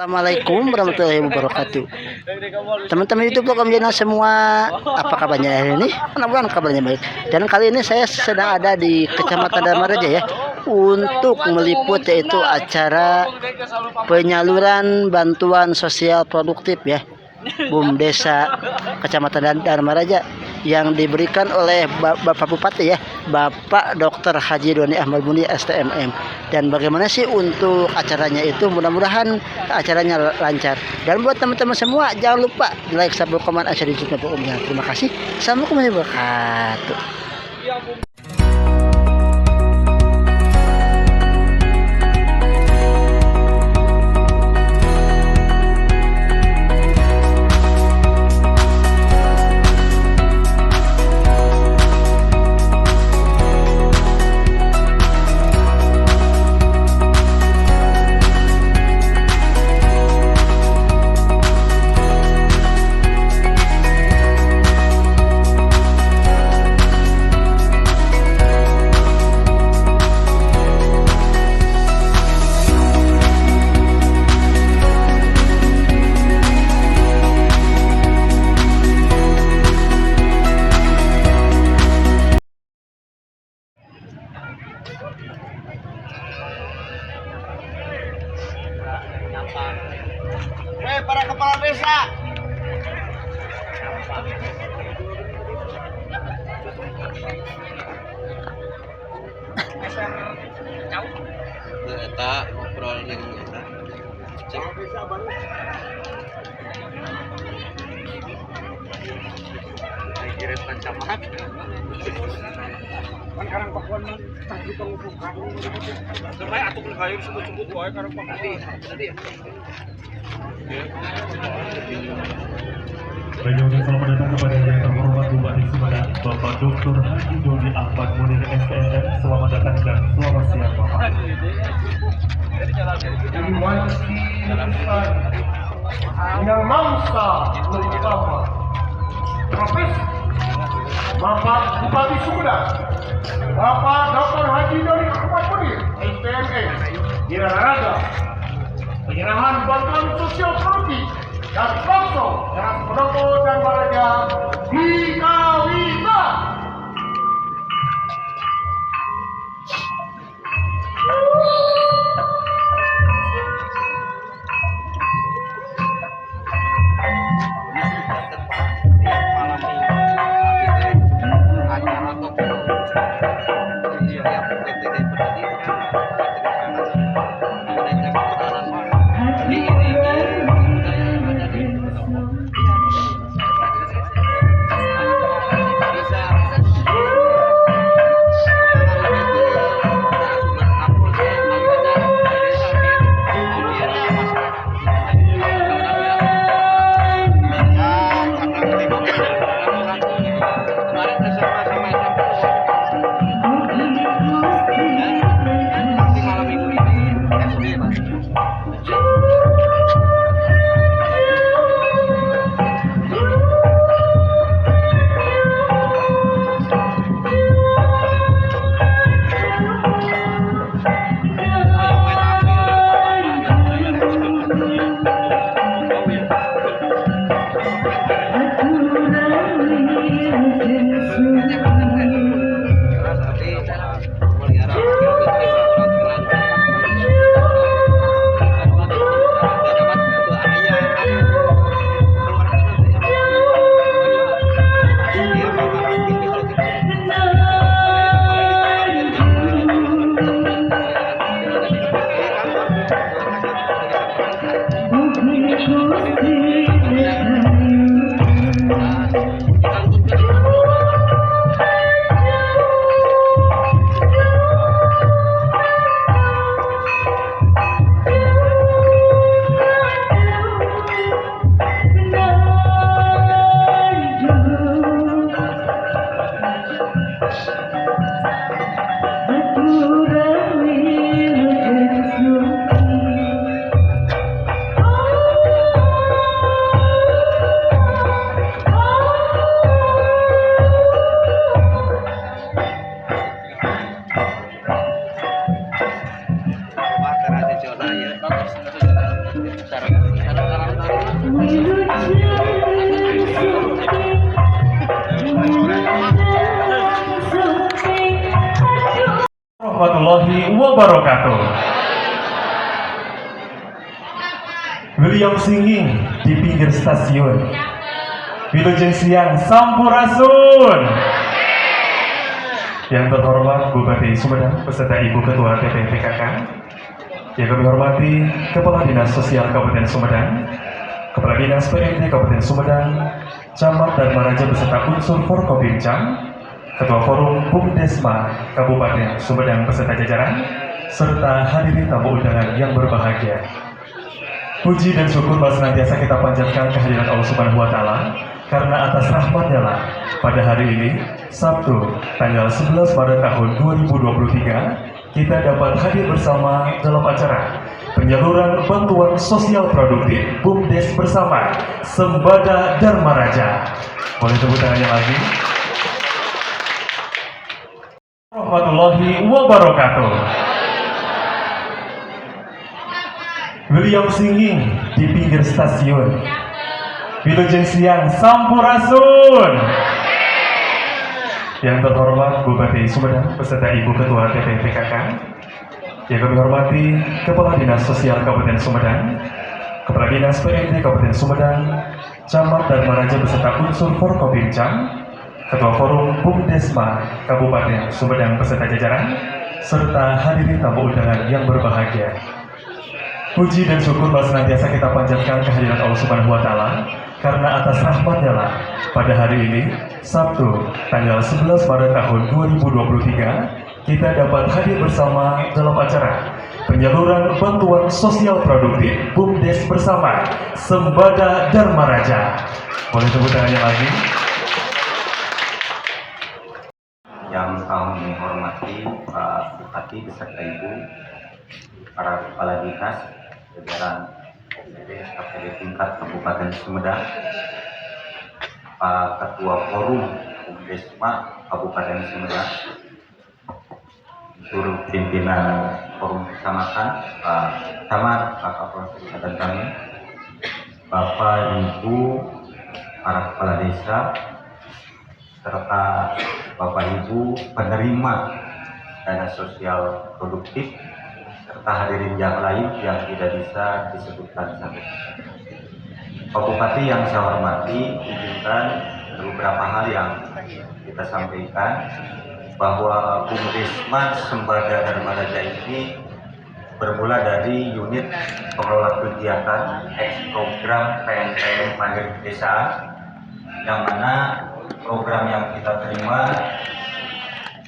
Assalamualaikum warahmatullahi wabarakatuh. Teman-teman YouTube program channel semua, apa kabarnya hari ini? Mudah-mudahan kabarnya baik. Dan kali ini saya sedang ada di Kecamatan Dharmaraja ya, untuk meliput yaitu acara penyaluran bantuan sosial produktif ya, BUMDesa Kecamatan Dharmaraja yang diberikan oleh Bapak Bupati ya, Bapak Dr. Haji Doni Ahmad Muni STMM. Dan bagaimana sih untuk acaranya itu, mudah-mudahan acaranya lancar. Dan buat teman-teman semua jangan lupa like, subscribe, komen, share di channel umumnya. Terima kasih. Assalamualaikum warahmatullahi wabarakatuh. Para kepala desa. Eta ngobrol jeung eta. Cek. Kirim pancamat. Kan karang pakuan mah tak ditunggu kamu. Sampai atuh kayu sebut-sebut wae karang pakuan. Tadi. Banyaknya selamat datang kepada yang terhormat Bupati Sumedang, Bapak Dr. Haji Doni Ahmad Muni STMM. Selamat datang dan selamat siang Bapak. Yang mangsa terutama Profes Bapak Bupati Sumedang, Bapak Dr. Haji Doni Ahmad Muni STMM, Dharmaraja, penyerahan bantuan sosial produktif dan langsung dengan pendopo dan Dharmaraja dikawinkan. warahmatullahi wabarakatuh. Beliau singing di pinggir stasiun. Wilujeng siang sampurasun. Yang terhormat Bupati Sumedang beserta Ibu Ketua TPPKK, yang kami hormati Kepala Dinas Sosial Kabupaten Sumedang, Kepala Dinas PMD Kabupaten Sumedang, Camat dan Maraja beserta unsur Forkopimcam, Ketua Forum Bumdesma Kabupaten Sumedang beserta jajaran, serta hadirin tamu undangan yang berbahagia. Puji dan syukur senantiasa kita panjatkan kehadiran Allah Subhanahu wa Ta'ala, karena atas rahmat-Nya lah pada hari ini, Sabtu, tanggal 11 Maret tahun 2023, kita dapat hadir bersama dalam acara penyaluran bantuan sosial produktif BUMDes bersama Sembada Dharma Raja. Boleh tepuk tangannya lagi. Warahmatullahi wabarakatuh. Beliau singing di pinggir stasiun. Wilujeng siang sampurasun. Yang terhormat Bupati Sumedang beserta Ibu Ketua TPPKK, yang kami hormati Kepala Dinas Sosial Kabupaten Sumedang, Kepala Dinas PMD Kabupaten Sumedang, Camat dan Maraja beserta unsur Forkopimcam, Ketua Forum Bumdesma Kabupaten Sumedang beserta jajaran, serta hadirin tamu undangan yang berbahagia. Puji dan syukur senantiasa kita panjatkan kehadiran Allah Subhanahu wa Ta'ala, karena atas rahmat-Nya lah pada hari ini, Sabtu, tanggal 11 Maret tahun 2023, kita dapat hadir bersama dalam acara penyaluran bantuan sosial produktif BUMDes bersama Sembada Dharma Raja. Boleh tepuk tangannya lagi. Yang kami hormati Pak Bupati beserta Ibu, para kepala dinas, jajaran KPD tingkat Kabupaten Sumedang, Pak Ketua Forum Bumdesma Kabupaten Sumedang, seluruh pimpinan Forum Kecamatan, Pak Camat, Pak Kapolres dan kami, Bapak Ibu, para kepala desa, serta Bapak Ibu penerima dana sosial produktif, serta hadirin yang lain yang tidak bisa disebutkan sampai. Pak Bupati yang saya hormati, izinkan beberapa hal yang kita sampaikan, bahwa Bumdesma Sembada Dharma Raja ini bermula dari unit pengelola kegiatan program PNPM Mandiri Pedesaan, yang mana program yang kita terima,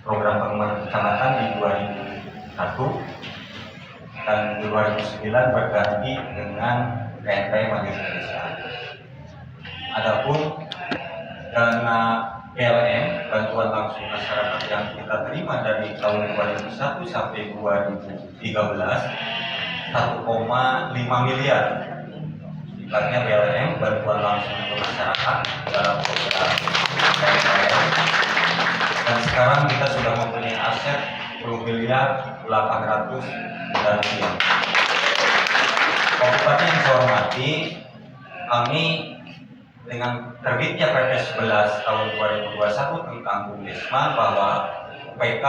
program pengembangan kecamatan di 2001 dan 2009 berganti dengan PNPM Mandiri Pedesaan. Adapun dana PLN, bantuan langsung masyarakat, yang kita terima dari tahun 2001 sampai 2013 1,5 miliar. Sifatnya BLM, bantuan langsung ke masyarakat dalam program PLN. Dan sekarang kita sudah mempunyai aset 10 miliar 800 dan rupiah. Pak Bupati yang saya hormati, kami dengan terbitnya Perpres 11 tahun 2021 tentang Bumdesma, bahwa UPK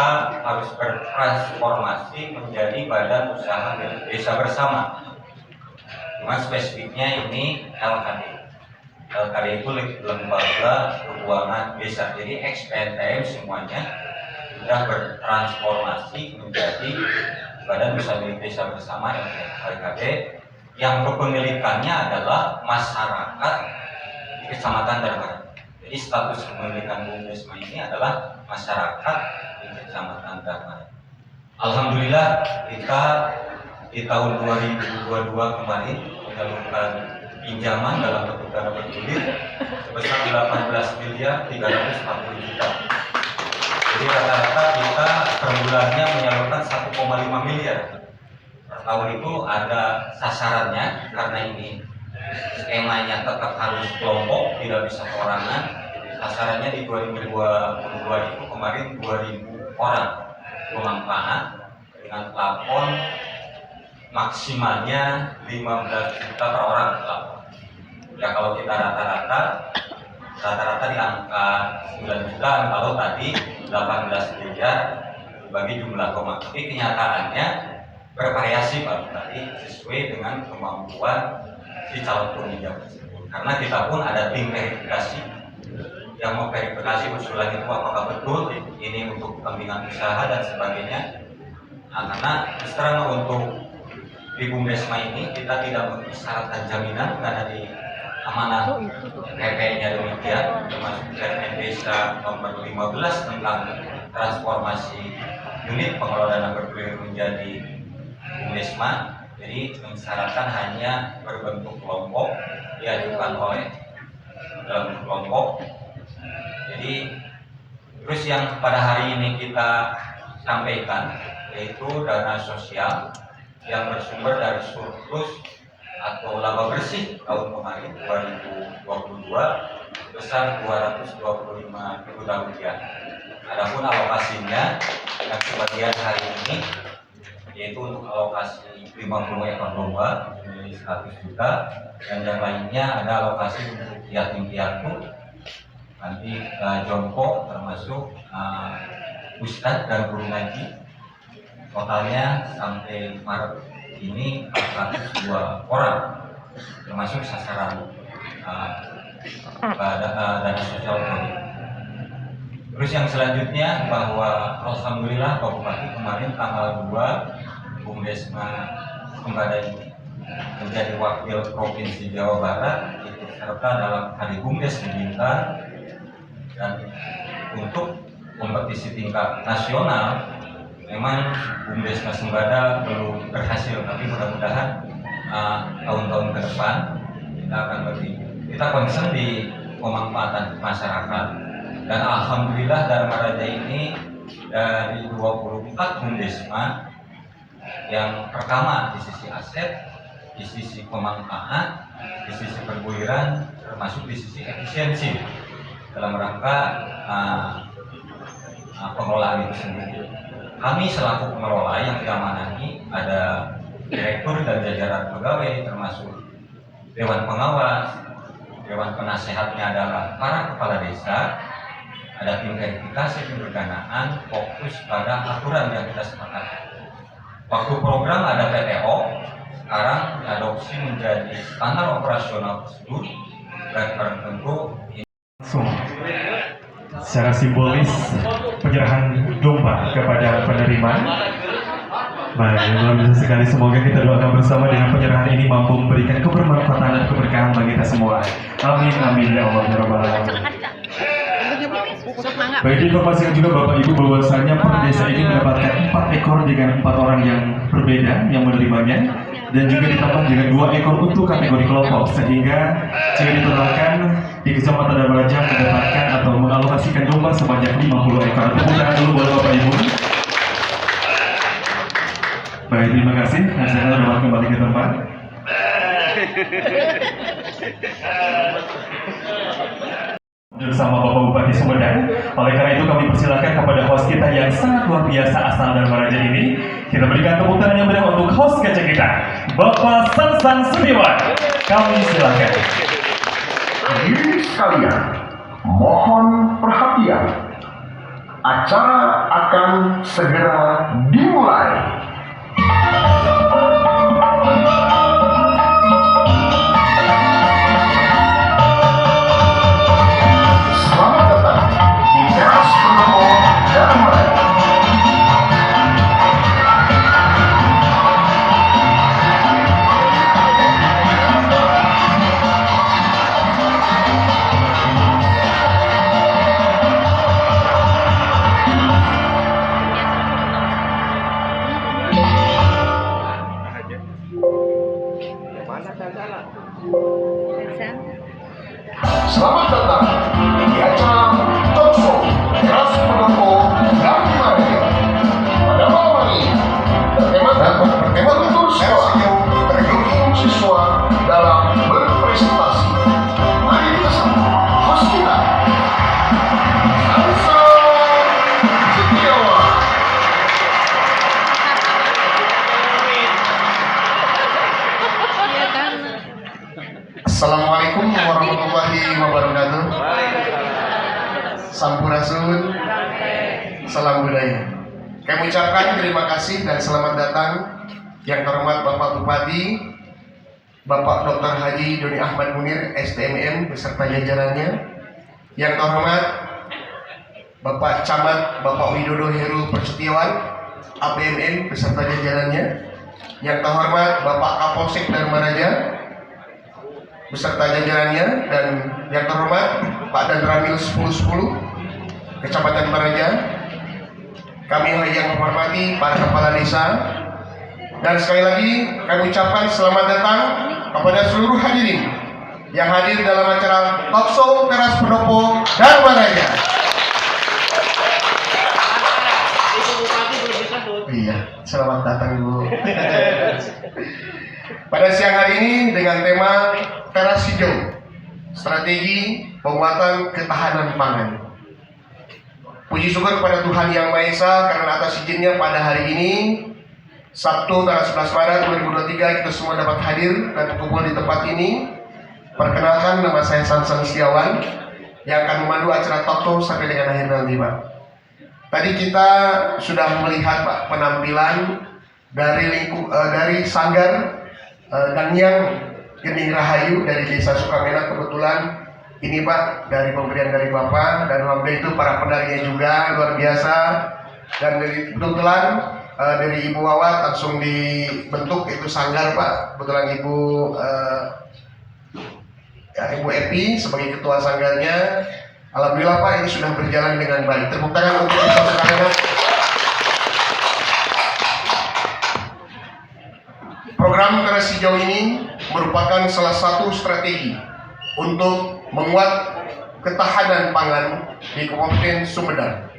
harus bertransformasi menjadi badan usaha milik desa bersama. Cuma spesifiknya ini LKD. LKD itu lembaga keuangan desa. Jadi XPNTM semuanya sudah bertransformasi menjadi badan usaha milik desa bersama LKD, yang kepemilikannya adalah masyarakat Kecamatan Dharma. Jadi status kepemilikan Bumdesma ini adalah masyarakat di Kecamatan Dharma. Alhamdulillah kita di tahun 2022 kemarin menyalurkan pinjaman dalam bentuk dana bergulir sebesar 18 miliar 340 juta. Jadi rata-rata kita per bulannya menyalurkan 1,5 miliar. Per tahun itu ada sasarannya, karena ini skemanya tetap harus kelompok, tidak bisa perorangan. Sasarannya di 2022 itu kemarin 2.000 orang pemanfaat dengan plafon maksimalnya 15 juta per orang plafon. Ya kalau kita rata-rata di angka 9 juta, kalau tadi 18 miliar dibagi jumlah koma. Tapi kenyataannya bervariasi Pak Bupati sesuai dengan kemampuan si calon penunjuk tersebut. Karena kita pun ada tim verifikasi yang memverifikasi usulan itu apakah betul ini untuk kepentingan usaha dan sebagainya. Nah, karena terus terang untuk di Bumdesma ini kita tidak mensyaratkan jaminan karena di amanah PP-nya demikian, termasuk Permen Desa nomor 15 tentang transformasi unit pengelola dana bergulir menjadi Bumdesma. Jadi mensyaratkan hanya berbentuk kelompok diajukan oleh dalam kelompok. Jadi terus yang pada hari ini kita sampaikan yaitu dana sosial yang bersumber dari surplus atau laba bersih tahun kemarin 2022 sebesar Rp225.000. Adapun alokasinya yang sebagian hari ini yaitu untuk alokasi 50 ekor domba menjadi 100 juta dan yang lainnya ada alokasi untuk yatim piatu nanti jompo termasuk ustadz dan guru ngaji. Totalnya sampai Maret ini 402 orang termasuk sasaran dana sosial Covid. Terus yang selanjutnya bahwa alhamdulillah Pak Bupati kemarin tanggal 2 Bumdesma Sembada ini menjadi wakil provinsi Jawa Barat ikut serta dalam Hari Bumdes di Bintan, dan untuk kompetisi tingkat nasional memang Bumdesma Sembada belum berhasil, tapi mudah-mudahan tahun-tahun ke depan kita akan kita concern di pemanfaatan masyarakat. Dan alhamdulillah Dharma Raja ini dari 24 Bumdesma yang pertama di sisi aset, di sisi pemanfaatan, di sisi perguliran, termasuk di sisi efisiensi dalam rangka pengelolaan itu sendiri. Kami selaku pengelola yang diamanahi ada direktur dan jajaran pegawai termasuk dewan pengawas, dewan penasehatnya adalah para kepala desa, ada tim verifikasi tim berdanaan, fokus pada aturan yang kita sepakati. Waktu program ada PTO, sekarang diadopsi menjadi standar operasional prosedur dan tertentu. Secara simbolis penyerahan domba kepada penerima. Baik, luar biasa sekali. Semoga kita doakan bersama dengan penyerahan ini mampu memberikan kebermanfaatan dan keberkahan bagi kita semua. Amin, amin ya Allah ya Rabbal Alamin. Baik, informasikan juga Bapak Ibu bahwasanya per desa ini mendapatkan 4 ekor dengan 4 orang yang berbeda yang menerimanya, dan juga ditambah dengan 2 ekor untuk kategori kelompok, sehingga jika ditotalkan di Kecamatan Dharma Raja mendapatkan atau mengalokasikan domba sebanyak 50 ekor. Tepuk tangan dulu buat Bapak Ibu. Baik, terima kasih. Nah, saya akan kembali ke tempat. Bersama Bapak Bupati Sumedang. Oleh karena itu kami persilakan kepada host kita yang sangat luar biasa asal Dharma Raja ini. Kita berikan tepuk tangan yang meriah untuk host kece kita, Bapak Sansan Sudiwan. Kami silakan. Hadirin sekalian, mohon perhatian. Acara akan segera dimulai. Selamat datang di teras pendopo Dharma Raja. Selamat datang di acara talkshow teras pendopo Dharma Raja. Pada malam ini bertema betul siswa bergabung siswa dalam berprestasi. Mari kita sambut host kita, Sansan Setiawan. Assalamualaikum warahmatullahi wabarakatuh. Sampurasun, salam budaya. Kami ucapkan terima kasih dan selamat datang yang terhormat Bapak Bupati, Bapak Dr. Haji Doni Ahmad Munir, STMM beserta jajarannya. Yang terhormat Bapak Camat Bapak Widodo Heru Persetiawan, APMN beserta jajarannya. Yang terhormat Bapak Kapolsek Dharma Raja beserta jajarannya, dan yang terhormat Pak Danramil 1010 Kecamatan Maraja. Kami yang menghormati para kepala desa, dan sekali lagi kami ucapkan selamat datang kepada seluruh hadirin yang hadir dalam acara Talkshow Teras Pendopo Dharma Raja. Iya, selamat datang Ibu. Pada siang hari ini dengan tema Teras Hijau, Strategi Penguatan Ketahanan Pangan. Puji syukur kepada Tuhan Yang Maha Esa karena atas izinnya pada hari ini Sabtu tanggal 11 Maret 2023 kita semua dapat hadir dan berkumpul di tempat ini. Perkenalkan, nama saya Sansan Setiawan yang akan memandu acara talkshow sampai dengan akhir nanti, Pak. Tadi kita sudah melihat Pak penampilan dari Sanggar Dangyang Gening Rahayu dari Desa Sukamena. Kebetulan ini Pak dari pemberian dari Bapak, dan alhamdulillah itu para penarinya juga luar biasa. Dan dari kebetulan dari Ibu Wawat langsung dibentuk itu Sanggar Pak. Kebetulan Ibu Epi sebagai ketua sanggarnya. Alhamdulillah Pak ini sudah berjalan dengan baik. Tepuk tangan untuk Desa Sukamena. Program Teras Hijau ini merupakan salah satu strategi untuk menguat ketahanan pangan di Kabupaten Sumedang.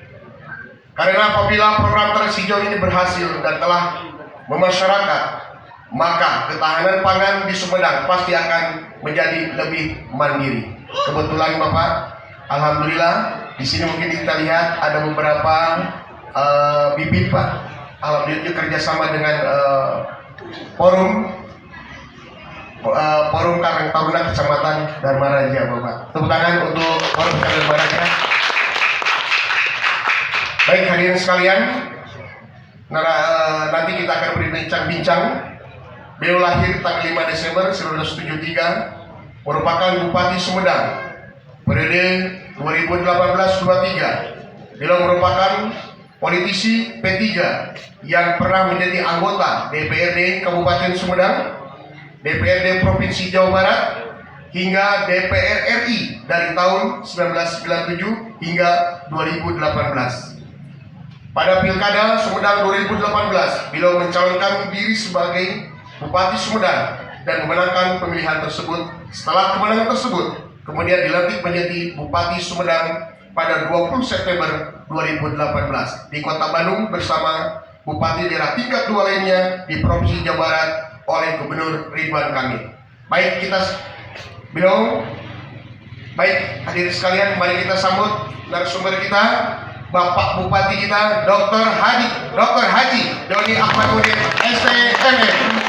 Karena apabila program Teras Hijau ini berhasil dan telah memasyarakat, maka ketahanan pangan di Sumedang pasti akan menjadi lebih mandiri. Kebetulan Bapak, alhamdulillah di sini mungkin kita lihat ada beberapa bibit Pak. Alhamdulillah itu kerjasama dengan Forum Karang Taruna Kecamatan Dharma Raja, Bapak. Tepuk tangan untuk Forum Karang Dharma Raja. Baik hadirin sekalian, nanti kita akan berbincang-bincang. Beliau lahir tanggal 5 Desember 1973, merupakan Bupati Sumedang periode 2018-23. Beliau merupakan politisi P3 yang pernah menjadi anggota DPRD Kabupaten Sumedang, DPRD Provinsi Jawa Barat, hingga DPR RI dari tahun 1997 hingga 2018. Pada Pilkada Sumedang 2018, beliau mencalonkan diri sebagai Bupati Sumedang dan memenangkan pemilihan tersebut. Setelah kemenangan tersebut, kemudian dilantik menjadi Bupati Sumedang pada 20 September 2018 di Kota Bandung bersama Bupati daerah tingkat 2 lainnya di Provinsi Jawa Barat oleh Gubernur Ridwan Kamil. Baik hadirin sekalian, mari kita sambut narasumber kita, Bapak Bupati kita, Dr. Haji Doni Ahmad Munir, STMM.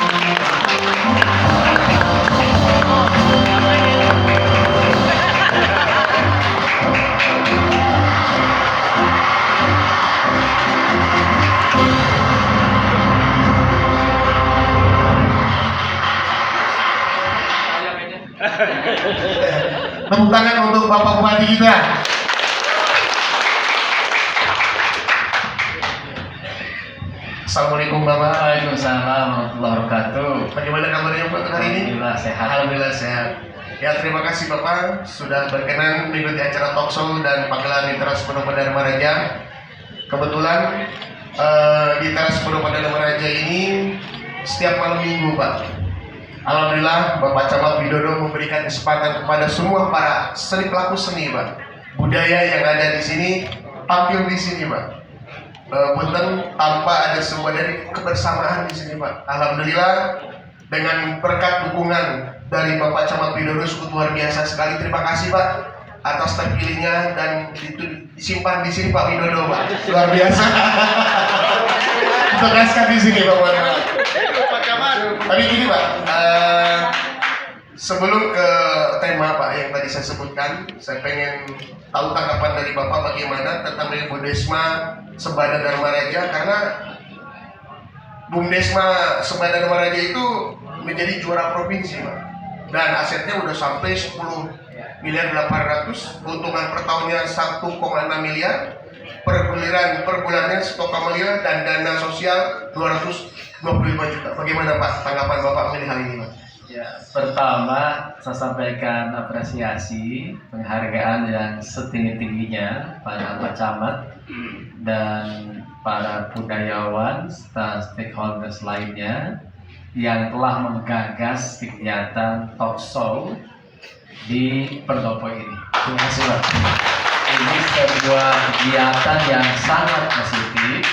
Tepuk tangan untuk Bapak Bupati kita. Assalamualaikum Bapak. Waalaikumsalam warahmatullahi wabarakatuh. Bagaimana kabarnya Pak hari ini? Alhamdulillah sehat. Alhamdulillah sehat. Ya, terima kasih Bapak sudah berkenan mengikuti acara talkshow dan pagelaran di Teras Pendopo Dharma Raja. Kebetulan di Teras Pendopo Dharma Raja ini setiap malam minggu Pak. Alhamdulillah Bapak Camat Widodo memberikan kesempatan kepada semua para pelaku seni Pak, budaya yang ada di sini tampil di sini Pak. Punten tanpa ada sebuah dari kebersamaan di sini Pak. Alhamdulillah dengan berkat dukungan dari Bapak Camat Widodo sungguh luar biasa sekali. Terima kasih Pak atas terpilihnya dan itu disimpan di sini Pak Widodo Pak. Luar biasa. Ditegaskan di sini Pak. Tapi gini Pak, Sebelum ke tema Pak yang tadi saya sebutkan, saya pengen tahu tanggapan dari Bapak bagaimana tentang Bumdesma Sebana Dharma Raja, karena Bumdesma Sebana Dharma Raja itu menjadi juara provinsi Pak, dan asetnya udah sampai 10 miliar 800, keuntungan per tahunnya 1,6 miliar, per bulannya 1,5 miliar, dan dana sosial 225 juta. Bagaimana Pak tanggapan Bapak mengenai hal ini Pak? Ya, pertama saya sampaikan apresiasi penghargaan yang setinggi-tingginya pada Pak Camat dan para budayawan serta stakeholders lainnya yang telah menggagas kegiatan talk show di Pendopo ini. Terima kasih Pak. Ini sebuah kegiatan yang sangat positif,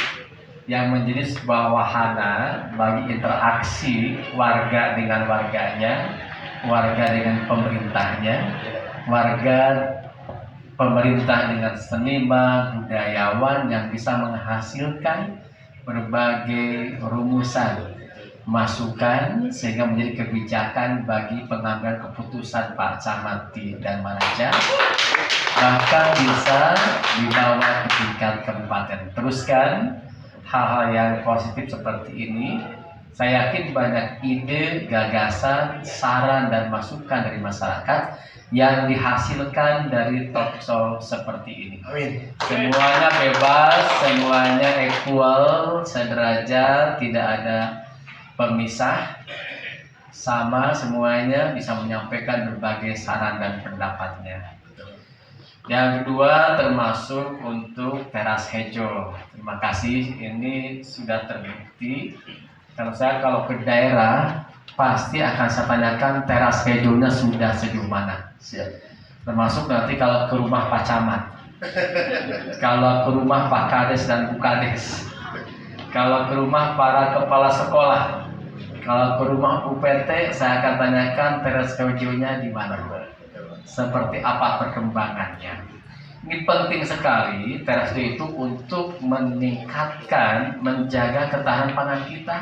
yang menjadi sebuah wahana bagi interaksi warga dengan warganya, warga dengan pemerintahnya, warga pemerintah dengan seniman, budayawan yang bisa menghasilkan berbagai rumusan, masukan sehingga menjadi kebijakan bagi pengambilan keputusan Pak Camat di Dharma Raja, bahkan bisa dibawa ke tingkat kabupaten. Teruskan hal-hal yang positif seperti ini. Saya yakin banyak ide, gagasan, saran dan masukan dari masyarakat yang dihasilkan dari talk show seperti ini. Amin. Semuanya bebas, semuanya equal, sederajat, tidak ada pemisah, sama semuanya bisa menyampaikan berbagai saran dan pendapatnya. Yang kedua termasuk untuk teras hijau. Terima kasih, ini sudah terbukti. Kalau saya ke daerah pasti akan saya tanyakan teras hijaunya sudah sejauh mana. Termasuk nanti kalau ke rumah Pak Camat, kalau ke rumah Pak Kades dan Bu Kades, kalau ke rumah para kepala sekolah, kalau ke rumah UPT, saya akan tanyakan teras hijaunya di mana. Seperti apa perkembangannya. Ini penting sekali teras hijau itu untuk meningkatkan, menjaga ketahanan pangan kita.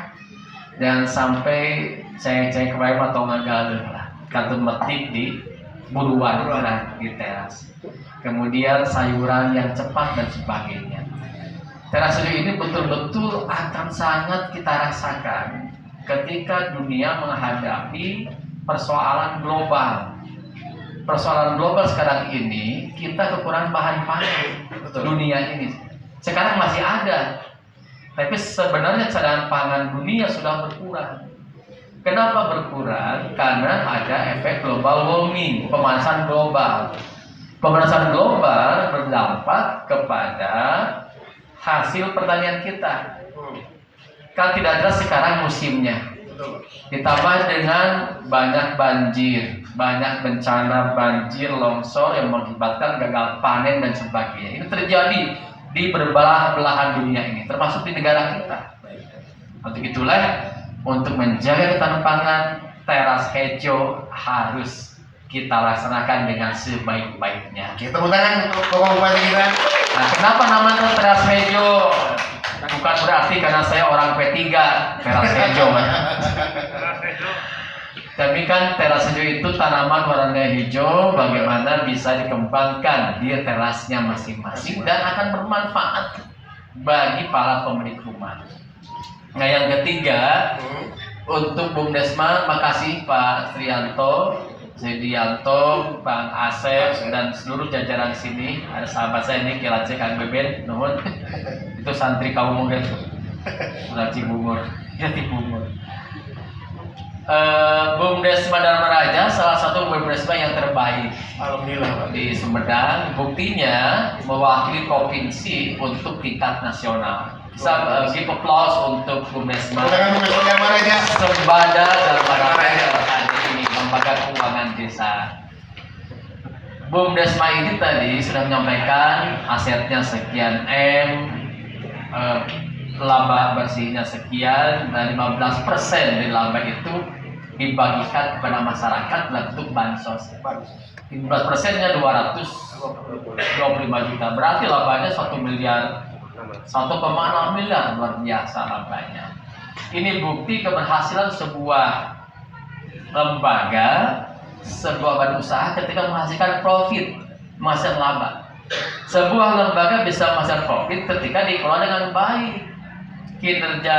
Dan sampai ceng-ceng kebayang atau ngagal lah, kantor metik di buruan di teras. Kemudian sayuran yang cepat dan sebagainya. Teras hijau ini betul-betul akan sangat kita rasakan ketika dunia menghadapi persoalan global. Persoalan global sekarang ini, kita kekurangan bahan pangan. Dunia ini sekarang masih ada, tapi sebenarnya cadangan pangan dunia sudah berkurang. Kenapa berkurang? Karena ada efek global warming, pemanasan global. Pemanasan global berdampak kepada hasil pertanian kita. Kan tidak jelas sekarang musimnya. Ditambah dengan banyak banjir, banyak bencana banjir, longsor yang mengakibatkan gagal panen dan sebagainya. Ini terjadi di berbelahan dunia ini, termasuk di negara kita. Untuk itulah, untuk menjaga ketahanan pangan, teras hijau harus kita laksanakan dengan sebaik-baiknya. Kita tepuk tangan untuk Bapak Bupati kita. Nah, kenapa namanya teras hijau? Bukan berarti karena saya orang P3 teras hijau. Tapi kan teras hijau itu tanaman warna hijau, bagaimana bisa dikembangkan di terasnya masing-masing dan akan bermanfaat bagi para pemilik rumah. Nah, yang ketiga, untuk Bumdesma, makasih Pak Trianto, Sedianto, Bang Asep dan seluruh jajaran sini. Ada sahabat saya ini Kilace Kang Beben, nuhun. Itu santri kaum muda tuh. Ulah Cibungur, ya Cibungur. Bumdesma Dharma Raja salah satu Bumdesma yang terbaik. Alhamdulillah di Sumedang. Buktinya mewakili provinsi untuk tingkat nasional. Bisa give applause untuk Bumdesma. Dharma Raja. Sebada Dharma Raja ini lembaga keuangan desa. Bumdesma ini tadi sudah menyampaikan asetnya sekian M, laba bersihnya sekian, dan 15% dari laba itu dibagikan kepada masyarakat dalam bentuk bansos. 15%-nya 225 juta, berarti labanya 1 miliar, 1,6 miliar, luar biasa labanya. Ini bukti keberhasilan sebuah lembaga sebuah badan usaha ketika menghasilkan profit, menghasilkan laba. Sebuah lembaga bisa menghasilkan profit ketika dikelola dengan baik, kinerja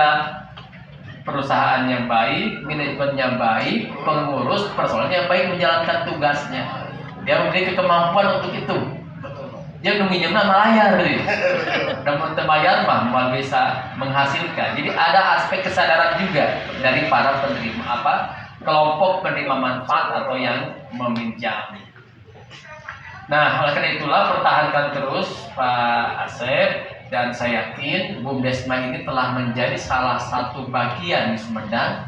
perusahaan yang baik, manajemennya baik, pengurus personalnya yang baik menjalankan tugasnya. Dia memiliki kemampuan untuk itu. Dia minjemnya melayar, dan terbayar mah bisa menghasilkan. Jadi ada aspek kesadaran juga dari para penerima kelompok penerima manfaat atau yang meminjam. Nah, oleh karena itulah pertahankan terus Pak Asep, dan saya yakin BUMDesma ini telah menjadi salah satu bagian di Sumedang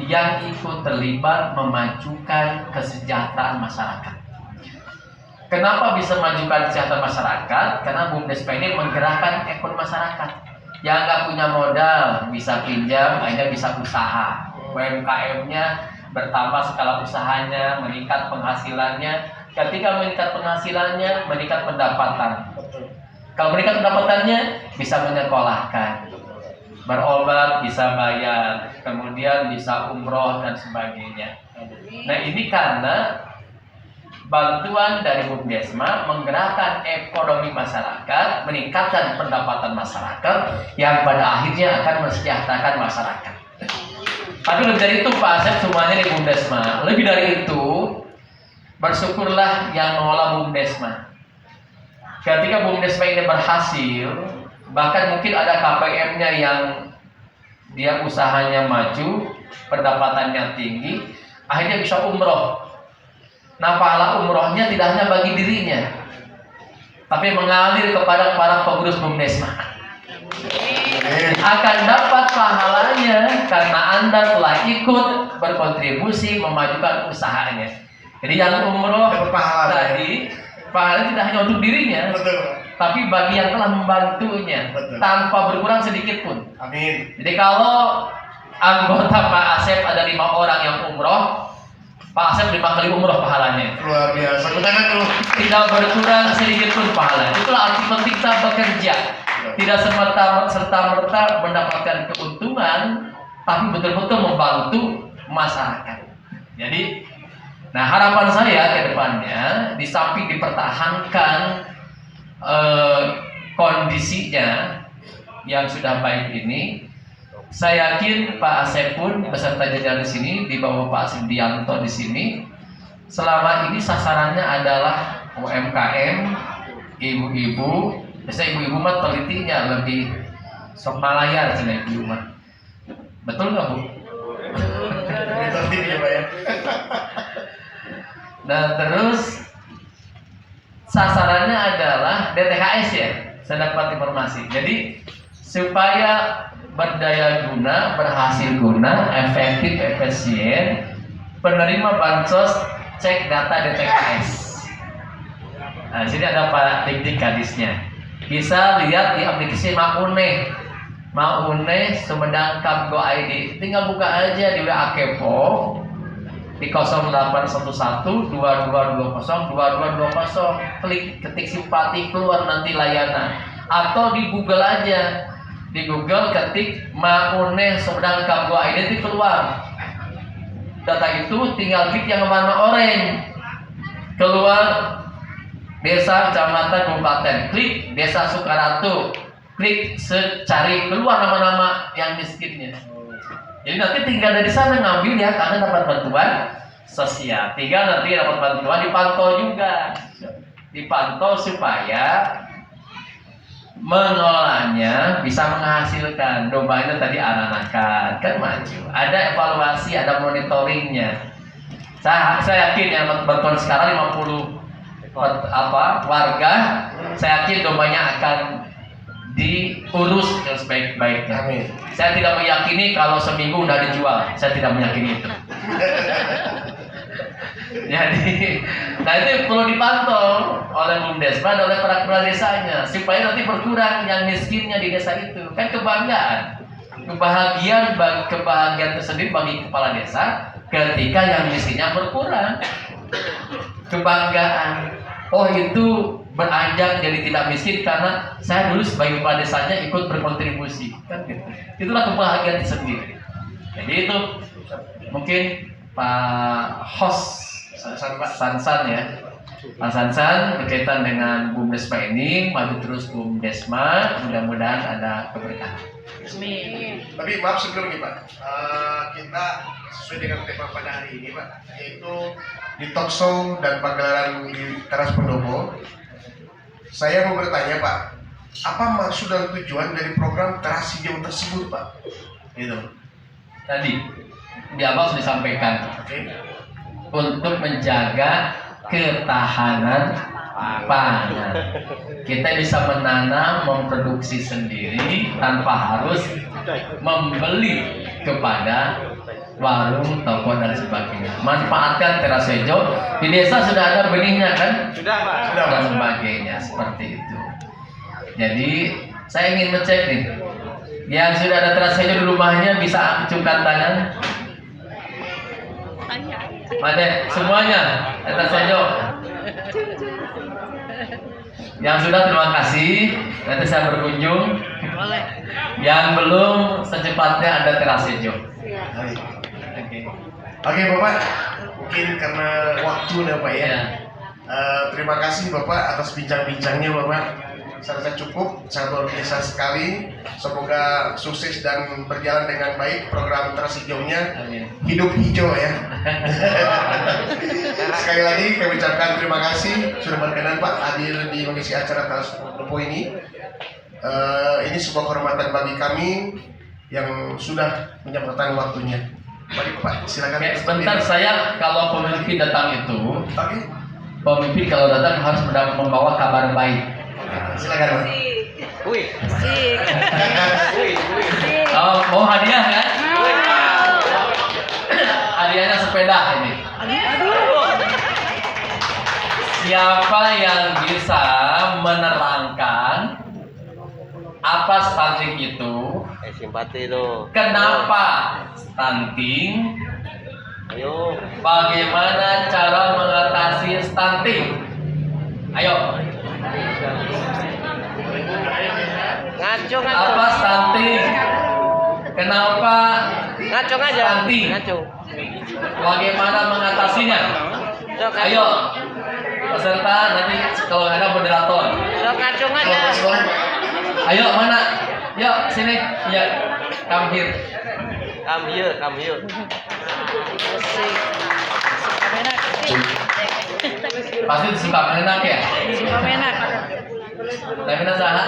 yang ikut terlibat memajukan kesejahteraan masyarakat. Kenapa bisa memajukan kesejahteraan masyarakat? Karena BUMDesma ini menggerakkan ekonomi masyarakat. Yang nggak punya modal bisa pinjam, akhirnya bisa usaha. UMKM-nya bertambah skala usahanya, meningkat penghasilannya. Ketika meningkat penghasilannya, meningkat pendapatan. Kalau meningkat pendapatannya, bisa menyekolahkan, berobat, bisa bayar, kemudian bisa umroh dan sebagainya. Nah, ini karena bantuan dari BUMDesma menggerakkan ekonomi masyarakat, meningkatkan pendapatan masyarakat, yang pada akhirnya akan mensejahterakan masyarakat. Tapi lebih dari itu Pak Asep, semuanya di BUMDesma. Lebih dari itu, bersyukurlah yang mengelola BUMDesma. Ketika BUMDesma ini berhasil, bahkan mungkin ada KPM-nya yang dia usahanya maju, pendapatannya tinggi, akhirnya bisa umroh. Nah, pahala umrohnya tidak hanya bagi dirinya, tapi mengalir kepada para pengurus BUMDesma. Akan dapat pahalanya karena Anda telah ikut berkontribusi memajukan usahanya. Jadi yang umroh tadi, pahala tidak hanya untuk dirinya, tapi bagi yang telah membantunya, tanpa berkurang sedikit pun. Amin. Jadi kalau anggota Pak Asep ada 5 orang yang umroh, Pak Asep 5 kali umroh pahalanya. Luar biasa. Tangan dulu. Tidak berkurang sedikit pun pahala. Itulah arti penting kita bekerja. Tidak serta-merta mendapatkan keuntungan, tapi betul-betul membantu masyarakat. Jadi, nah harapan saya ke depannya, di samping dipertahankan kondisinya yang sudah baik ini, saya yakin Pak Asep pun beserta jajaran di sini, di bawah Pak Sudianto di sini, selama ini sasarannya adalah UMKM, ibu-ibu. Biasanya ibu-ibu mah telitinya lebih sok malayar sih ibu mah. Betul nggak Bu? Tertib ya Pak ya. Nah terus sasarannya adalah DTKS ya, saya dapat informasi. Jadi supaya berdaya guna, berhasil guna, efektif, efisien, penerima bansos cek data DTKS. Nah sini ada Pak Dik Kadisnya. Bisa lihat di aplikasi Maune Sumedang Kamgo ID. Tinggal buka aja di WA Kepo di 0811-2220-2220. Klik ketik simpati, keluar nanti layanan. Atau di Google aja. Di Google ketik Maune Sumedang Kamgo ID itu keluar. Data itu tinggal klik yang warna oranye. Keluar desa, kecamatan, kabupaten, klik desa Sukaratu, klik cari keluar nama-nama yang miskinnya. Jadi nanti tinggal dari sana ngambil ya, karena dapat bantuan sosial. Tinggal nanti dapat bantuan, dipantau juga, dipantau supaya mengelolanya bisa menghasilkan. Domainnya tadi aranakan, kan maju. Ada evaluasi, ada monitoringnya. Saya yakin yang bantuan sekarang 50 warga, saya yakin domainnya akan diurus dengan sebaik-baiknya. Amin. Saya tidak meyakini kalau seminggu udah dijual, saya tidak meyakini itu. Jadi, nah itu perlu dipantau oleh BUMDesma dan oleh para kepala desanya supaya nanti berkurang yang miskinnya di desa itu. Kan kebahagiaan tersendiri bagi kepala desa ketika yang miskinnya berkurang. Kebanggaan. Oh itu beranjak jadi tidak miskin karena saya dulu sebagai kepala desanya ikut berkontribusi. Kan gitu. Itulah kebahagiaan tersendiri. Jadi itu mungkin Pak Host Sansan ya. Pak Sansan berkaitan dengan Bumdesma ini, maju terus Bumdesma, mudah-mudahan ada keberkahan. Tapi maaf sebelum ini Pak, kita sesuai dengan tema pada hari ini Pak, yaitu di talkshow dan pagelaran di Teras Pendopo. Saya mau bertanya Pak, apa maksud dan tujuan dari program Teras Hijau tersebut Pak? Itu. Tadi di awal sudah disampaikan untuk menjaga ketahanan pangan. Kita bisa menanam, memproduksi sendiri tanpa harus membeli kepada warung, toko dan sebagainya. Manfaatkan teras hijau. Di desa sudah ada benihnya kan? Sudah, Pak. Dan sebagainya seperti itu. Jadi saya ingin ngecek nih, yang sudah ada teras hijau di rumahnya bisa acungkan tangan. Ada semuanya teras hijau. Yang sudah terima kasih, nanti saya berkunjung. Yang belum secepatnya ada teras hijau. Oke Bapak, mungkin karena waktu dah Pak ya. Terima kasih Bapak atas bincang-bincangnya Bapak. Saya rasa cukup, sangat luar biasa sekali. Semoga sukses dan berjalan dengan baik program Teras Hijaunya. Hidup hijau ya. Sekali lagi kami ucapkan terima kasih sudah berkenan Pak hadir di mengisi acara Teras Pendopo ini. Ini sebuah kehormatan bagi kami yang sudah menyempatkan waktunya. Mari Pak, silakan. Oke, sebentar saya kalau pemimpin datang itu, Oke, pemimpin kalau datang harus membawa kabar baik. silakan Pak. Wih. Oh, mau hadiah kan? Hadiahnya sepeda ini. Siapa yang bisa menerangkan apa stunting itu? Simpati lo. Kenapa stunting? Ayo. Bagaimana cara mengatasi stunting? Ayo. Ngacung Apa stunting? Kenapa Ngacung aja. stunting? Ngacung. Bagaimana mengatasinya? Sok Ayo, peserta nanti kalau ada moderator. Sok ngacung aja. Ayo mana? Yuk sini. Ya, come here. Come here, come here. Pasti suka enak ya? Suka menak. Tapi nasaha?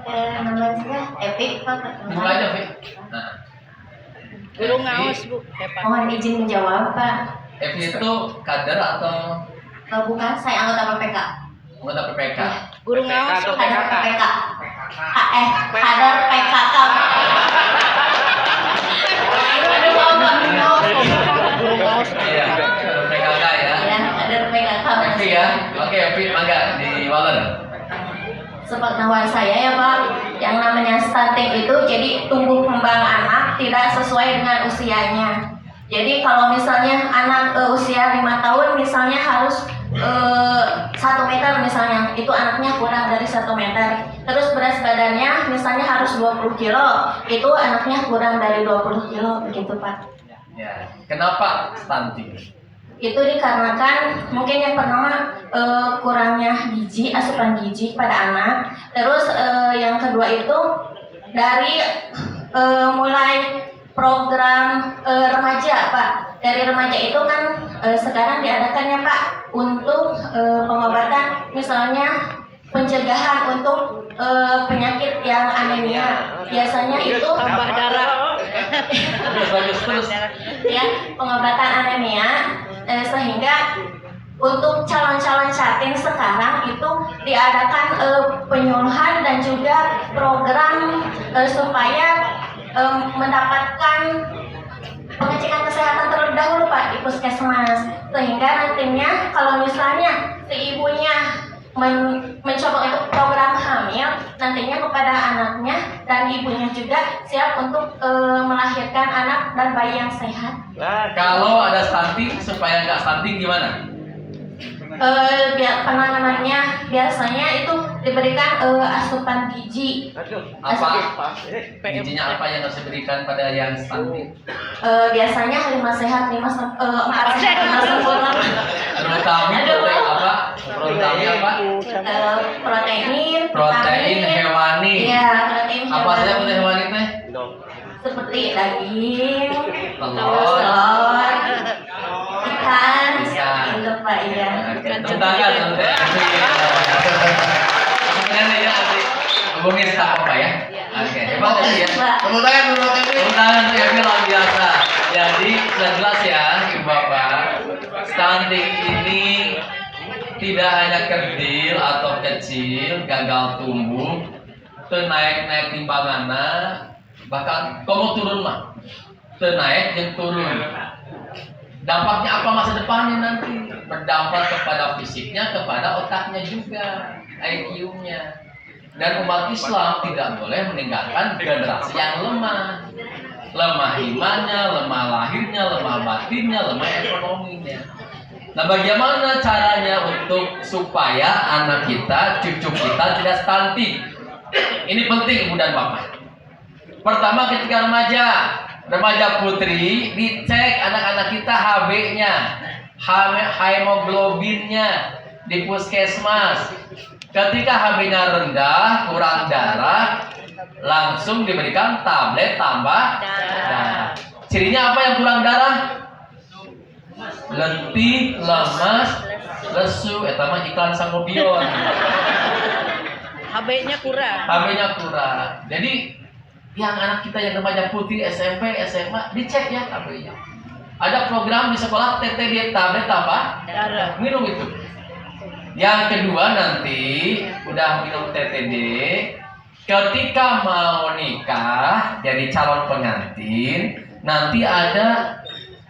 Nama saya Epi, Pak. Buka aja, Fi. Nah. Guru Evi. ngaos, Bu. Epa. Mohon izin menjawab, Pak. Evi itu kader atau Bukan, saya anggota PPK. anggota PPK? Guru ngaos, Bu. Kader PPK. Kader PKK. Aduh, Bapak. Guru ngaos. Iya, kader PKK ya. Ya, kader PKK. Evi ya. Oke, Evi, mangga di Waler. Sepengetahuan saya ya Pak, yang namanya stunting itu jadi tumbuh kembang anak tidak sesuai dengan usianya. Jadi kalau misalnya anak usia 5 tahun misalnya harus 1 meter misalnya, itu anaknya kurang dari 1 meter. Terus berat badannya misalnya harus 20 kilo, itu anaknya kurang dari 20 kilo, begitu Pak. Ya. Kenapa stunting? Itu dikarenakan mungkin yang pertama kurangnya gizi, asupan gizi pada anak. Terus yang kedua itu dari mulai program remaja Pak. Dari remaja itu kan sekarang diadakannya Pak untuk pengobatan, misalnya pencegahan untuk penyakit yang anemia. Biasanya itu Tambah darah. Terus. ya, pengobatan anemia, sehingga untuk calon-calon catin sekarang itu diadakan penyuluhan dan juga program supaya mendapatkan pengecekan kesehatan terlebih dahulu Pak di puskesmas, sehingga nantinya kalau misalnya si ibunya mencoba untuk program hamil, nantinya kepada anaknya dan ibunya juga siap untuk melahirkan anak dan bayi yang sehat. Kalau ada stunting supaya nggak stunting gimana? Penanganannya biasanya itu diberikan asupan gizi. Apa? Gizinya apa yang harus diberikan pada yang stunting? Biasanya 5 sehat, 4 sehat, 5 sempurna. Terutama protein apa? Protein apa? Protein, Protein vitamin. hewani. Iya, protein Apa saja hewani. protein hewani teh? Seperti daging, terus Telur. telur, ikan, Ikan. itu Pak, iya. Tepuk tangan untuk Sebenarnya ya nanti hubungi staf apa ya? Oke, hebat tadi ya. Pak. Tepuk tangan dulu Temi. Tepuk tangan untuk Yafi luar biasa. Jadi sudah jelas ya, Ibu Bapak, stunting ini tidak hanya kerdil atau kecil, gagal tumbuh, naik timbangannya, bahkan kamu turun mah, naik yang turun. Dampaknya apa masa depannya nanti? Berdampak kepada fisiknya, kepada otaknya juga, IQ-nya. Dan umat Islam tidak boleh meninggalkan generasi yang lemah. Lemah imannya, lemah lahirnya, lemah batinnya, lemah ekonominya. Nah, bagaimana caranya untuk supaya anak kita, cucu kita tidak stunting? Ini penting Ibu dan Bapak. Pertama, ketika remaja putri, dicek anak-anak kita HB-nya, hemoglobinnya di puskesmas. Ketika HB-nya rendah, kurang darah, langsung diberikan tablet tambah darah. Cirinya apa yang kurang darah? Letih, lemas, lesu, mah iklan Sangobion. HB-nya kurang. HB-nya kurang. Jadi yang anak kita yang remaja putih SMP, SMA dicek ya HB-nya. Ada program di sekolah TTD tablet tambah Darah. minum itu. Yang kedua nanti udah minum TTD, ketika mau nikah jadi calon pengantin, nanti ada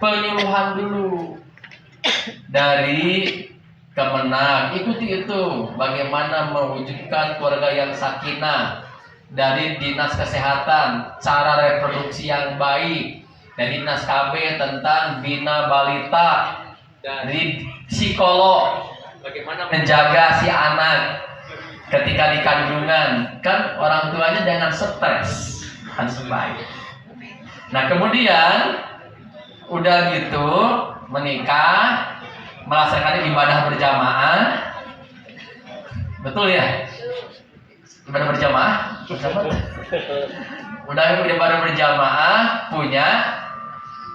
penyuluhan dulu dari Kemenang. Ikuti itu bagaimana mewujudkan keluarga yang sakinah, dari Dinas Kesehatan cara reproduksi yang baik, dari Dinas KB tentang bina balita, dari psikolog bagaimana menjaga si anak ketika di kandungan, kan orang tuanya jangan stres, harus baik. Nah kemudian udah gitu menikah, melaksanakan ibadah berjamaah, betul ya? Ibadah berjamaah, udah ibadah berjamaah,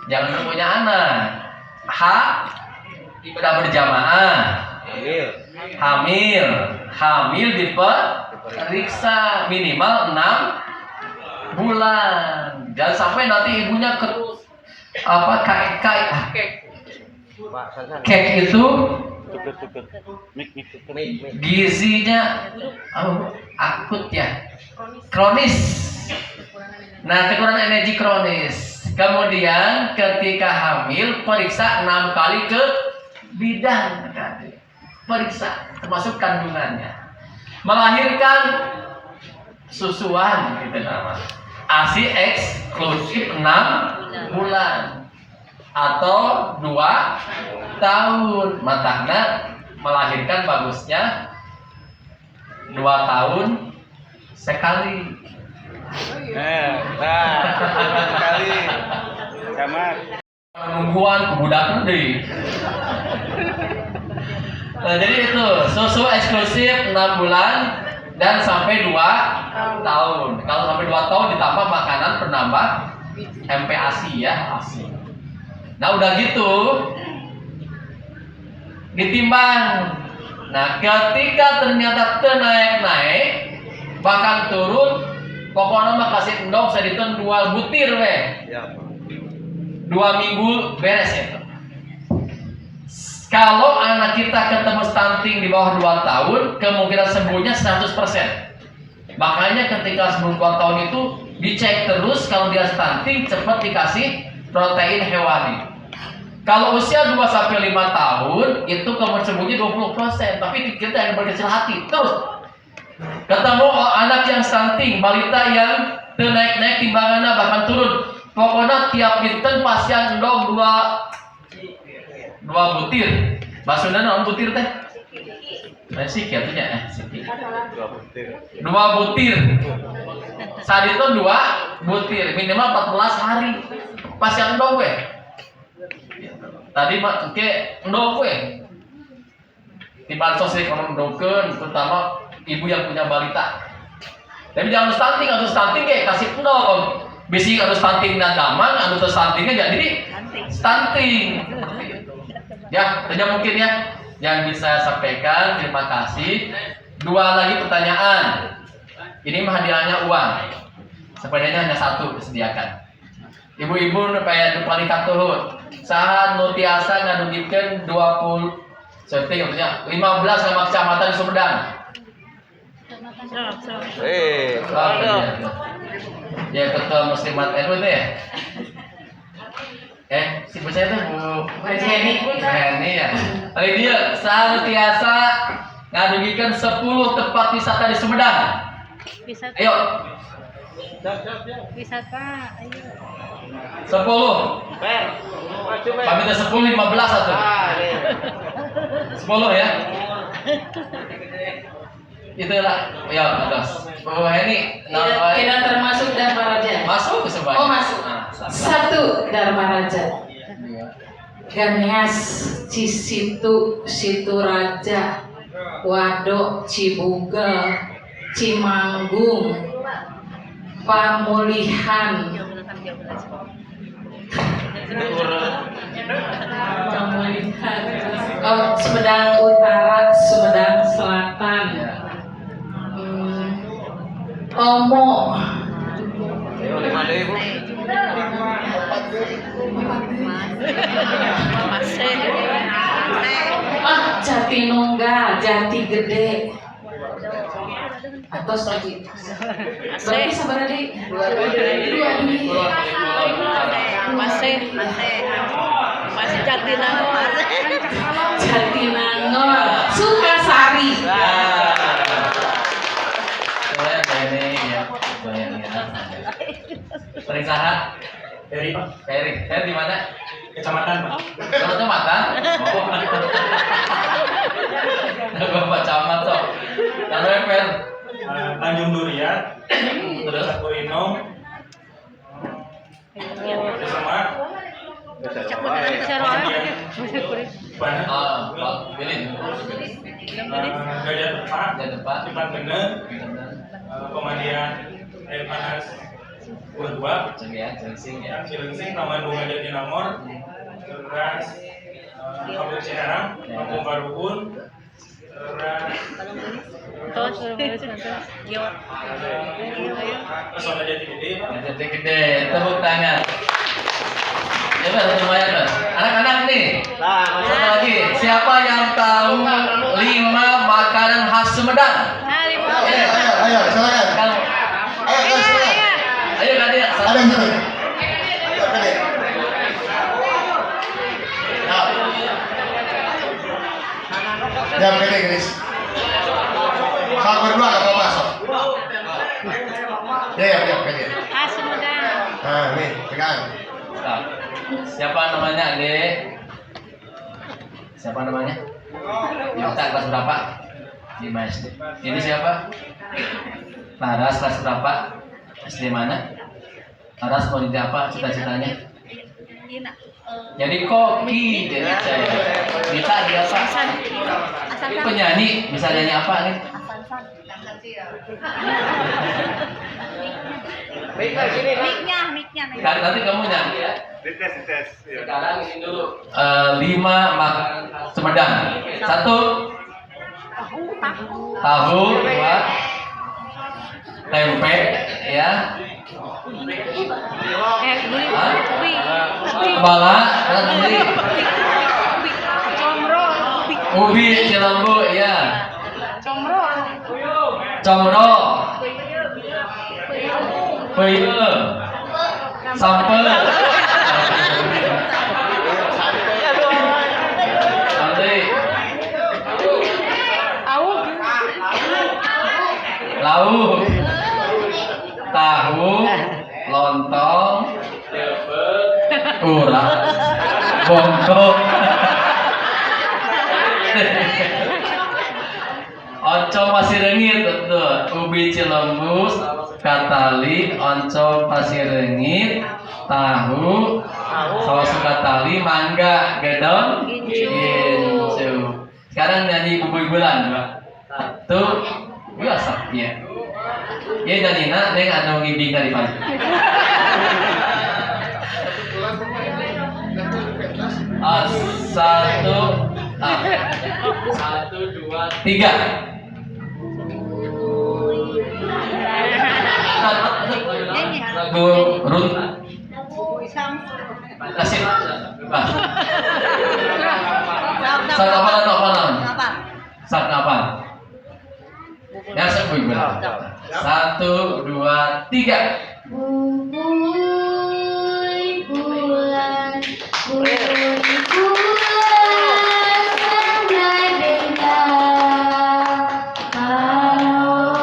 jangan punya anak, ibadah berjamaah, hamil diperiksa minimal 6 bulan, jangan sampai nanti ibunya kek itu gizinya akut ya, kronis. Nah, kekurangan energi kronis. Kemudian ketika hamil periksa 6 kali ke bidang, periksa termasuk kandungannya. Melahirkan susuan gitu nama. ASI eksklusif 6 bulan atau 2 tahun. Matahna melahirkan bagusnya 2 tahun sekali. Sekali. Sama. Nungguan ke budak deh. Nah, jadi itu susu eksklusif 6 bulan dan sampai 2 tahun. Kalau sampai 2 tahun ditambah makanan penambah MPASI ya, ASI. Nah udah gitu ditimbang. Nah ketika ternyata naik bahkan turun, pokoknya mah kasih endong saya diton 2 butir weh. 2 minggu beres itu. Kalau anak kita ketemu stunting di bawah 2 tahun, kemungkinan sembuhnya 100%. Makanya ketika sebelum 2 tahun itu dicek terus, kalau dia stunting cepat dikasih protein hewani. Kalau usia 2-5 tahun itu kemungkinan sembuhnya 20%, tapi kita yang berkecil hati terus. Ketemu anak yang stunting, balita yang naik timbangannya bahkan turun. Pokoknya tiap pinten pasien endong 2 butir. Maksudnya naon butir teh? Resik ya tuh ya, siki. 2 butir. Saat itu 2 butir, minimal 14 hari. Pas yang endok gue. Tadi mah ke endok gue. Di bansos ekonomi endokeun, terutama ibu yang punya balita. Tapi jangan harus stunting kayak kasih endok. Bisi harus stunting dan damang, harus stuntingnya jadi stunting. Ya, saja mungkin ya yang bisa sampaikan. Terima kasih. 2 lagi pertanyaan. Ini mah hadiahnya uang. Sepedanya hanya 1 disediakan. Ibu-ibu supaya paling katuhun. Saha nu tiasa ngadugikeun 20 seting artinya 15 nama kecamatan di Sumedang. Ya ketua Muslimat NU itu ya. Si bos saya tuh Bu Jenny ya. Tadi dia senantiasa ngadugikeun 10 tempat wisata di Sumedang. Wisata. Ayo. Wisata, ayo. 10. Pamit 10 15 atau 10 ya. Itulah ya terus. Bu Heni Tidak termasuk Dharma Raja. masuk ke sebanyak. Oh masuk. 1 Dharma Raja. Ganeas Cisitu Situ Raja, Wadok Cibugel, Cimanggung, Pamulihan, Sumedang Utara, Sumedang Selatan, Omo, Jatinunggal, Jati Gede, atau lagi. Berarti sabar adik. Masih Jatinangor. Jatinangor, Sukasari. Sering saha? Dari Pak, Ferry di mana? kecamatan Pak. Kecamatan? Bapak camat toh. Lalu Fer. Tanjung Durian, Terus Kurino, sama Bana, Pak pilih. Gajah Tepat, Ada tempat. Cepat Bener, Pemandian Air Panas Buah, Cengeng ya. Cilengsi, Taman Bunga Jatinangor, terus Kampung Ciherang, Kampung Baruun, terus Pesona Jati Gede, Pak. Jati Gede, tepuk tangan. Ya Pak, lumayan Pak. Anak-anak nih. Satu lagi, siapa yang tahu 5 makanan khas Sumedang? Ayo, silakan. Kalau Ayo, silakan. ayo Kak Dia. Ada yang gitu. Ya, pede guys. Sok berdua gak apa-apa, sok. Ya, pede. Sumedang. Nah, nih, pegang. Stop. Siapa namanya, Adik? Siapa namanya? Yota kelas berapa? 5 SD. Ini siapa? Laras kelas berapa? SD mana? Laras mau jadi apa cita-citanya? Jadi koki jadi saya. Dita dia apa? Ini penyanyi, bisa nyanyi apa nih? Miknya. Nanti kamu nyanyi ya. Dites. Sekarang ini dulu 5 makanan Sumedang. 1 tahu, 2 tempe ya. Kepala, ubi, cilembu ya. Comro, peuyeul, sampel. Nanti lauk, tahu, lontong, urap, bongkok. ubi cilembus, katali, oncom pasir rengit, tahu, saus katali, mangga, gedong, gincu. Sekarang nyanyi bubui bulan, Mbak. Satu, dua, ya. Ya dan Nina, neng anu ngibing tadi pagi. Satu, dua, tiga. Lagu run. Kasih. Saat apa? Saat apa? Ya sebut bilang. 1, 2, 3. Bubui bulan, bubui bulan, andai bintang, panon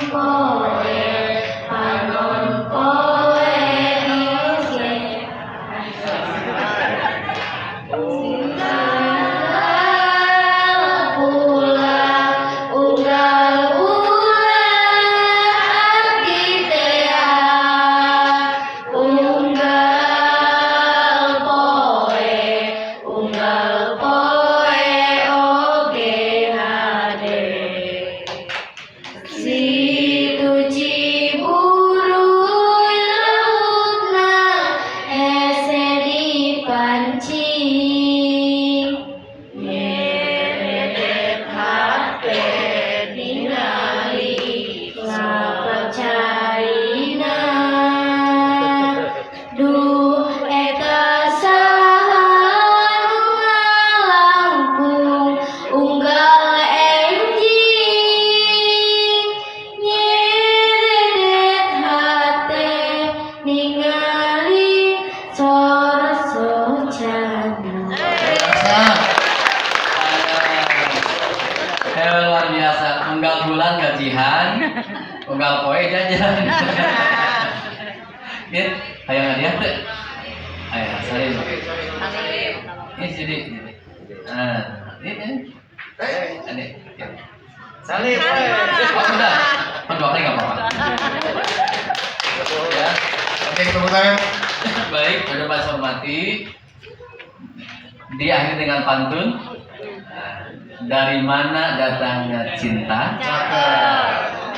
poe, isye. Unggal bulan, unggal bulan, ditea, unggal poe oge hade. Situ Ciburuy lautna hese dipancing, nyeret hate ningali ngapercaina. Duh eta saha nu ngalangkung unggal enjing, nyeret hate ningali sorosocana. Luar biasa, unggal bulan gajian, unggal poe jajan. Ya, ayo hadiah tuh. Ayo, salim. Ini jadi. Ini. Adik. Salim. Oh, sudah. Kedua kali nggak apa-apa. Ya. Oke, tepuk tangan. Baik, udah Pak hormati. Diakhiri dengan pantun. Dari mana datangnya cinta?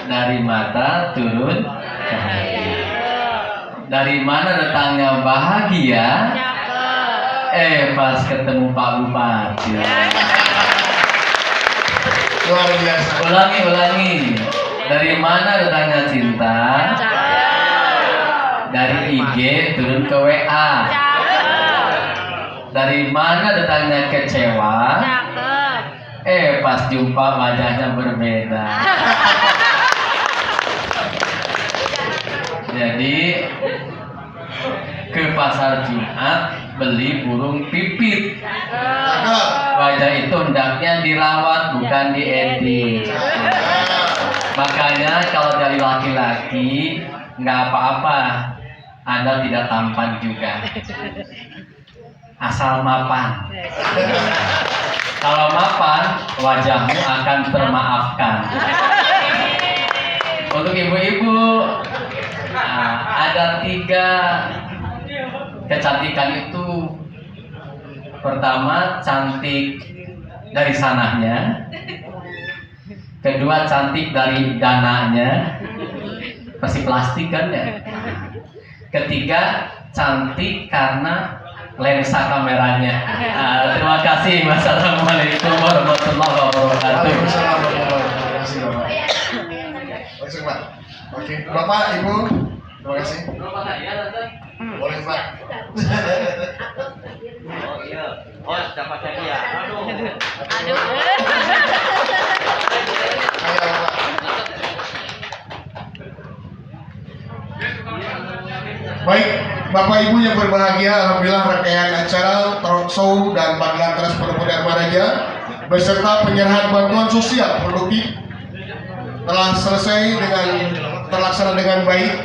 Dari mata turun ke hati. Dari mana datangnya bahagia? Pas ketemu Pak Bupati. Luar biasa. Ulangi. Dari mana datangnya cinta? Dari IG turun ke WA. Dari mana datangnya kecewa? Pas jumpa wajahnya berbeda. Jadi ke pasar Jumat beli burung pipit. Wajah itu hendaknya dirawat bukan diedit. Makanya kalau dari laki-laki nggak apa-apa, Anda tidak tampan juga, asal mapan. Kalau mapan, wajahmu akan termaafkan. Untuk ibu-ibu, ada 3 kecantikan itu. Pertama, cantik dari sananya. Kedua, cantik dari dananya. Pasti plastik kan ya. Ketiga, cantik karena lensa kameranya. Terima kasih. Wassalamualaikum warahmatullahi wabarakatuh. Waalaikumsalam warahmatullahi wabarakatuh. Langsung Pak. Oke, Bapak, Ibu, terima kasih. Boleh Pak. Oh iya. Oh, dapat hadiah. Aduh. Ayo, Pak. Baik, Bapak Ibu yang berbahagia, alhamdulillah rangkaian acara talk show dan panggilan teras pemuda Maraja beserta penyerahan bantuan sosial produktif telah selesai dengan terlaksana dengan baik.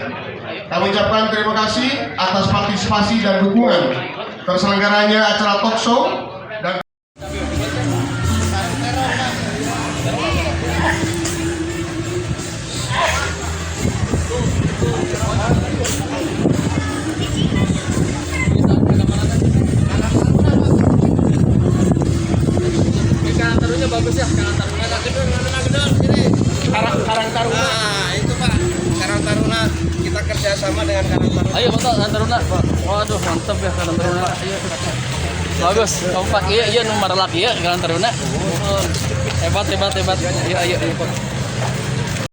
Kami ucapkan terima kasih atas partisipasi dan dukungan terselenggaranya acara talk show dan sama dengan karakter. Ayo Pak Karang Taruna. Waduh, mantap ya Karang Taruna. Ayo. Bagus, kompak. Iya, nomor laki ya Karang Taruna. Hebat. Ayo.